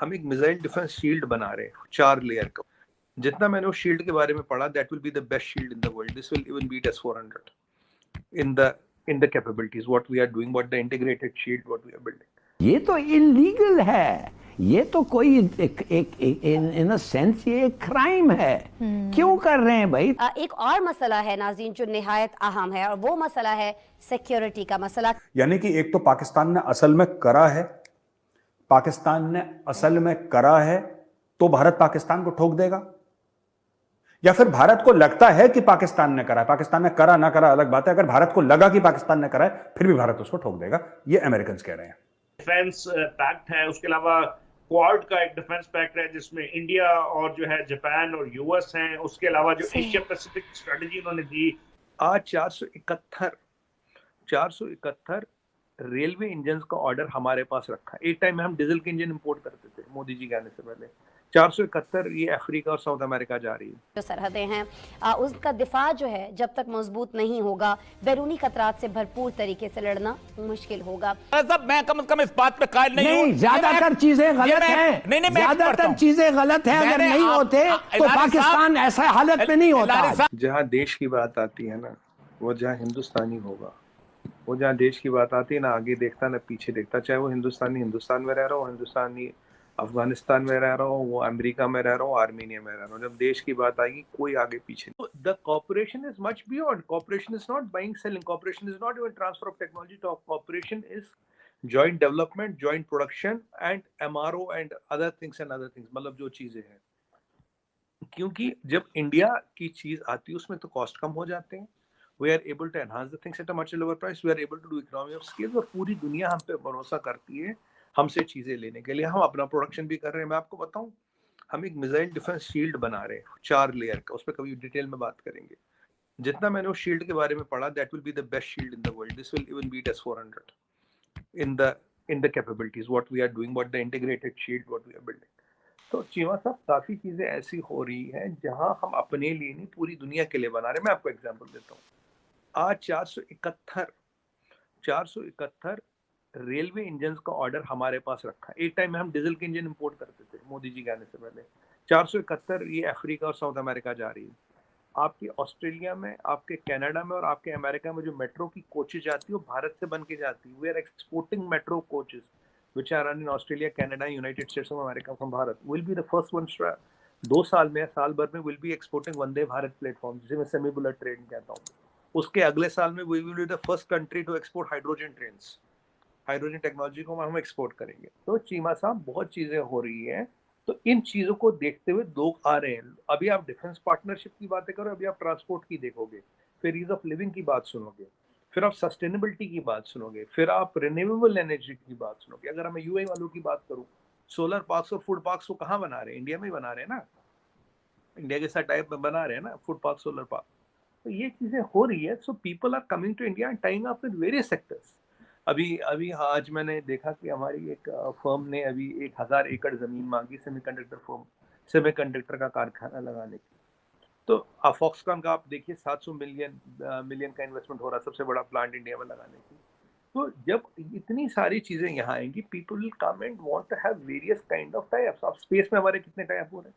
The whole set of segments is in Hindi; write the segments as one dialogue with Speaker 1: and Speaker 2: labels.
Speaker 1: हम एक मिसाइल डिफेंस शील्ड बना रहे हैं 4 लेयर का। जितना मैंने उस शील्ड के बारे में पढ़ा, that will be the best shield in the world. This will even beat S-400 in the capabilities what we are doing, what the integrated shield what we are building.
Speaker 2: ये तो इलीगल है, ये तो कोई इन अ सेंस ये क्राइम है। क्यों कर रहे हैं भाई?
Speaker 3: एक और मसला है नाज़रीन जो निहायत अहम है, और वो मसला है सिक्योरिटी का मसला।
Speaker 4: यानी कि एक तो पाकिस्तान ने असल में करा है, पाकिस्तान ने असल में करा है तो भारत पाकिस्तान को ठोक देगा, या फिर भारत को लगता है कि पाकिस्तान ने करा है। पाकिस्तान ने करा ना करा अलग बात है, अगर भारत को लगा कि पाकिस्तान ने करा है फिर भी भारत उसको ठोक देगा। ये अमेरिकन कह रहे हैं।
Speaker 5: डिफेंस पैक्ट है, उसके अलावा क्वाड का एक डिफेंस पैक्ट है जिसमें इंडिया और जो है जापान और यूएस हैं, उसके अलावा जो एशिया पैसिफिक स्ट्रेटजी उन्होंने दी।
Speaker 1: आज 471 रेलवे इंजन का ऑर्डर हमारे पास रखा है। एक टाइम में हम डीजल के इंजन इंपोर्ट करते थे मोदी जी के आने से पहले। 471 ये अफ्रीका और साउथ अमेरिका जा रही है।
Speaker 3: जो सरहदें हैं उसका दिफा जो है जब तक मजबूत नहीं होगा, बैरूनी खतरात से भरपूर तरीके से लड़ना मुश्किल होगा।
Speaker 6: मैं कम से कम इस बात पे कायल नहीं हूं।
Speaker 2: ज्यादातर चीजें गलत हैं, ज्यादातर चीजें गलत हैं। अगर नहीं होते तो पाकिस्तान ऐसा हालत में नहीं होता।
Speaker 1: जहां देश की बात आती है ना, वो जहां हिंदुस्तानी होगा, वो जहां देश की बात आती है ना आगे देखता ना पीछे देखता। चाहे वो हिंदुस्तानी हिंदुस्तान में रह रहा हो, हिंदुस्तानी अफगानिस्तान में रह रहा हो, वो अमेरिका में रह रहा हो, आर्मीनिया में रह रहा हो, जब देश की बात आएगी कोई आगे पीछे नहीं। The cooperation is much beyond. Cooperation is not buying selling, cooperation is not even transfer of technology. Cooperation is joint development, joint production and MRO and other things मतलब जो चीजें हैं। क्योंकि जब इंडिया की चीज आती है उसमें तो कॉस्ट कम हो जाते हैं। We are able to enhance the things at a much lower price. We are able to do economy of scale, और पूरी दुनिया हम पे भरोसा करती है हमसे चीजें लेने के लिए। हम अपना प्रोडक्शन भी कर रहे हैं। मैं आपको बताऊं, हम एक मिसाइल डिफेंस शील्ड बना रहे हैं 4 लेयर का। उस पर कभी डिटेल में बात करेंगे। जितना मैंने उस शील्ड के बारे में पढ़ा, that will be the best shield in the world. This will even beat S-400 in the capabilities what we are doing, what the integrated shield what we are building. तो चीमा साहब काफी चीजें ऐसी हो रही हैं जहां हम अपने लिए नहीं पूरी दुनिया के लिए बना रहे हैं। मैं आपको एग्जांपल देता हूँ। आज 471 रेलवे इंजन का ऑर्डर हमारे पास रखा है। एक टाइम में हम डीजल के इंजन इंपोर्ट करते थे मोदी जी के आने से पहले। 471 ये अफ्रीका और साउथ अमेरिका जा रही है। आपके ऑस्ट्रेलिया में, आपके कनाडा में और आपके अमेरिका में जो मेट्रो की कोचेज जाती है वो भारत से बन के जाती है। We are exporting metro coaches which are run in Australia, Canada, United States of America from Bharat. We'll be the first ones to 2 साल में, साल भर में will be exporting Vande Bharat platform, जिसे मैं सेमी बुलेट ट्रेन कहता हूँ। उसके अगले साल में we will be the first country to export hydrogen trains. Hydrogen technology को हम एक्सपोर्ट करेंगे। तो चीमा साहब बहुत चीजें हो रही हैं। तो इन चीजों को देखते हुए लोग आ रहे हैं। अभी आप डिफेंस पार्टनरशिप की बातें करो, अभी आप ट्रांसपोर्ट की देखोगे, फिर ईज ऑफ लिविंग की बात सुनोगे, फिर आप सस्टेनेबिलिटी की बात सुनोगे, फिर आप रिन्यूएबल एनर्जी की बात सुनोगे। अगर मैं यूएई वालों की बात करूं, सोलर पार्क्स और फूड पार्क्स को कहाँ बना रहे हैं? इंडिया में ही बना रहे हैं ना। इंडिया के साथ टाइप में बना रहे हैं ना फूड पार्क, सोलर पार्क। तो ये चीजें हो रही है। So people are coming to India and tying up with various sectors. अभी आज मैंने देखा कि हमारी एक फर्म ने अभी 1000 एकड़ जमीन मांगी सेमीकंडक्टर का कारखाना लगाने की। तो फॉक्सकॉन का आप देखिए 700 मिलियन का इन्वेस्टमेंट हो रहा है, सबसे बड़ा प्लांट इंडिया में लगाने की। तो जब इतनी सारी चीजें यहाँ आएंगी, people will come and want to have various kind of types. अब स्पेस में हमारे कितने टाइप हो रहे हैं?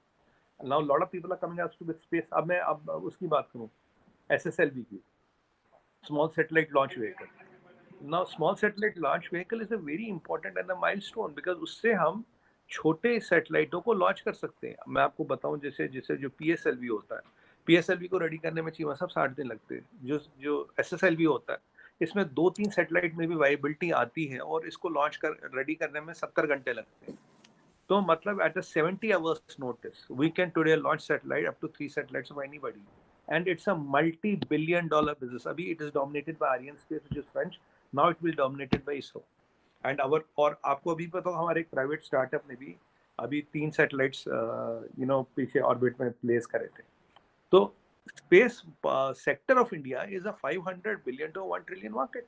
Speaker 1: Now lot of people are coming out to with space. अब मैं उसकी बात करूँ, SSLV की, small satellite launch vehicle. Now small satellite launch vehicle is a very important and a milestone, because उससे हम छोटे सैटेलाइटों को लॉन्च कर सकते हैं। मैं आपको बताऊं, जैसे जो PSLV होता है, PSLV को रेडी करने में चीमा साहब 60 दिन लगते हैं। जो SSLV होता है, इसमें 2-3 सैटेलाइट में भी वाइबिलिटी आती है और इसको लॉन्च रेडी करने में 70 घंटे लगते हैं। तो मतलब at 70 hours notice we can today launch satellite up to 3 satellites of anybody, and it's a multi-billion-dollar business. अभी it is dominated by Ariane space which is French, now it will dominated by ISRO and और आपको अभी पता हो हमारे एक प्राइवेट स्टार्टअप ने भी अभी 3 सैटेलाइट्स पीछे ऑर्बिट में प्लेस करे थे। तो space sector of India is a 500 billion to 1 trillion market.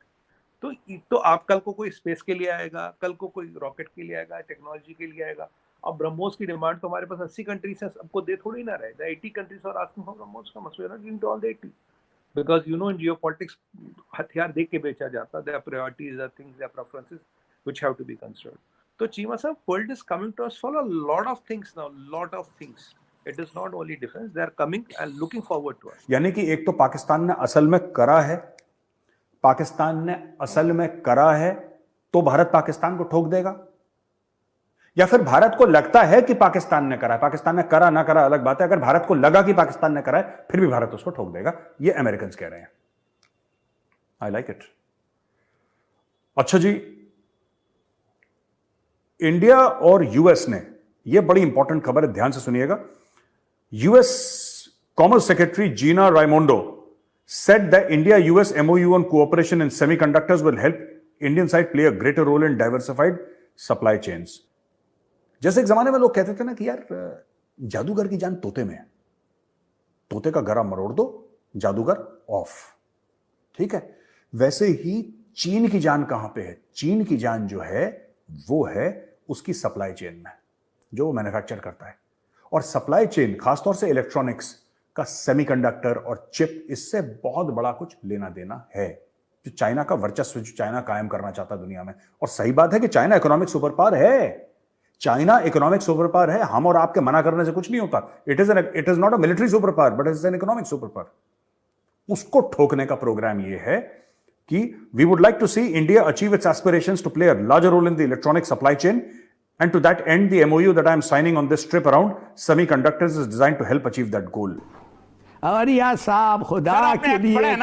Speaker 1: तो आप कल को कोई स्पेस के लिए आएगा, कल को कोई रॉकेट के लिए आएगा, टेक्नोलॉजी के लिए आएगा। अब ब्रह्मोस की डिमांड तो हमारे पास 80 कंट्रीज है, सबको दे थोड़ी ना रहे। The 80 countries are asking for BrahMos from us, we are not giving to all the 80 because in geopolitics हथियार देख के बेचा जाता है। Their priorities, their things, their preferences which have to be considered. तो चीमा साहब, world is coming to us for a lot of things now, lot of things. It is not only defense, they are coming and looking forward to us.
Speaker 4: यानी कि एक तो पाकिस्तान ने असल में करा है, पाकिस्तान ने असल में करा है तो भारत पाकिस्तान को ठोक देगा, या फिर भारत को लगता है कि पाकिस्तान ने करा है, पाकिस्तान ने करा ना करा अलग बात है, अगर भारत को लगा कि पाकिस्तान ने करा है फिर भी भारत उसको ठोक देगा, ये अमेरिकन कह रहे हैं। I like it. अच्छा जी, इंडिया और यूएस ने, यह बड़ी इंपॉर्टेंट खबर है, ध्यान से सुनिएगा। US commerce secretary Gina Raimondo said that India-US MOU on cooperation in semiconductors will help Indian side play a greater role in diversified supply chains. जैसे एक जमाने में लोग कहते थे ना कि यार जादूगर की जान तोते में है, तोते का गला मरोड़ दो, जादूगर ऑफ। ठीक है, वैसे ही चीन की जान कहां पे है? चीन की जान जो है वो है उसकी सप्लाई चेन में, जो वो मैन्युफैक्चर करता है। और सप्लाई चेन खासतौर से इलेक्ट्रॉनिक्स का, सेमीकंडक्टर और चिप, इससे बहुत बड़ा कुछ लेना देना है। जो चाइना का वर्चस्व, जो चाइना कायम करना चाहता है दुनिया में, और सही बात है कि चाइना इकोनॉमिक सुपर पावर है, चाइना इकोनॉमिक सुपर पावर है, हम और आपके मना करने से कुछ नहीं होता। It is not a military super power but it is an economic super power. उसको ठोकने का प्रोग्राम यह है कि we would like to see India achieve its aspirations to play a larger role in the electronic supply chain, and to that end the MOU that I am signing on this trip around semiconductors is designed to help achieve that goal.
Speaker 2: अरिया साहब, खुदा के लिए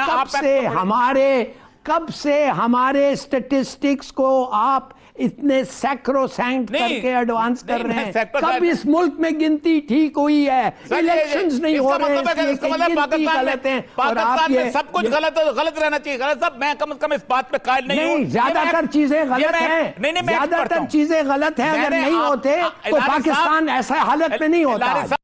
Speaker 2: कब से हमारे स्टेटिस्टिक्स को आप इतने सैक्रोसैंक्ट करके एडवांस कर रहे हैं? कब इस मुल्क में गिनती ठीक हुई है? इलेक्शंस नहीं हो रहे हैं, गिनती गलत है, और आप ये
Speaker 6: सब कुछ गलत रहना चाहिए। गलत साहब, मैं कम से कम इस बात पे कायल नहीं हूं।
Speaker 2: ज्यादातर चीजें गलत हैं, ज्यादातर चीजें गलत हैं। अगर नहीं होते तो पाकिस्तान ऐसा हालत में नहीं होता।